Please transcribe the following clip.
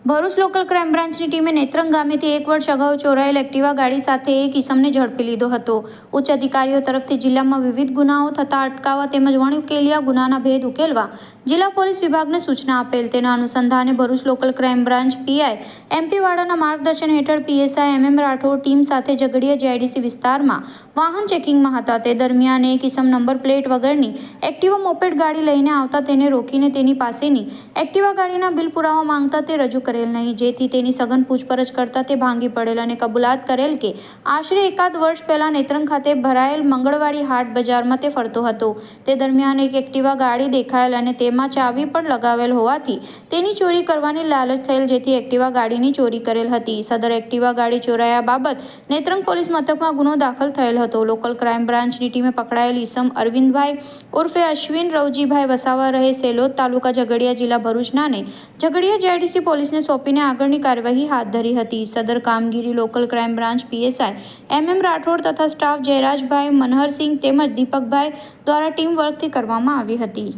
Bharuch local crime બ્રાન્ચની ટીમે નેત્રંગ ગામેથી 1 વર્ષ અગાઉ ચોરાયેલ એક્ટિવા ગાડી સાથે એક ઇસમને ઝડપી લીધો હતો. ઉચ્ચ અધિકારીઓ તરફથી જિલ્લામાં વિવિધ ગુનાઓ થતા અટકાવવા તેમજ વણઉકેલ્યા ગુનાના ભેદ ઉકેલવા જિલ્લા પોલીસ વિભાગને સૂચના આપેલ. તેના અનુસંધાને Bharuch local crime branch PI MP વાડાના માર્ગદર્શન હેઠળ પીએસઆઈ એમએમ રાઠોડ ટીમ સાથે ઝઘડિયા જેઆઈડીસી વિસ્તારમાં વાહન ચેકિંગમાં હતા. તે દરમિયાન એક ઇસમ નંબર પ્લેટ વગરની એક્ટિવા મોપેડ ગાડી લઈને આવતા તેને રોકીને તેની પાસેની એક્ટિવા ગાડીના બિલ પુરાવા માંગતા તે રજૂ કરેલ નહીં, જેથી તેની સઘન પૂછપરછ કરતા તે ભાંગી પડેલ અને કબૂલાત કરેલ કે આશરે 1 વર્ષ પહેલા નેત્રંગ ખાતે ભરાયેલ મંગળવાડી હાટ બજારમાં તે ફરતો હતો. તે દરમિયાન એક એક્ટિવા ગાડી દેખાયેલ અને તેમાં ચાવી પણ લગાવેલ હોવાથી તેની ચોરી કરવાની લાલચ થયેલ, જેથી એક્ટિવા ગાડીની ચોરી કરેલ હતી. સદર એક્ટિવા ગાડી ચોરાયા બાબત નેત્રંગ પોલીસ મથકમાં ગુનો દાખલ થયેલ હતો. લોકલ ક્રાઇમ બ્રાન્ચની ટીમે પકડાયેલ ઈસમ અરવિંદભાઈ ઉર્ફે અશ્વિન રવજીભાઈ વસાવા રહે સેલોદ તાલુકા ઝઘડિયા જિલ્લા ભરૂચનાને ઝઘડિયા જેઆઈડીસી પોલીસને સોંપીને આગળની કાર્યવાહી હાથ ધરી હતી. સદર કામગીરી local crime branch PSI MM Rathod તથા સ્ટાફ જયરાજભાઈ, મનહરસિંહ તેમજ દીપકભાઈ દ્વારા ટીમ વર્કથી કરવામાં આવી હતી.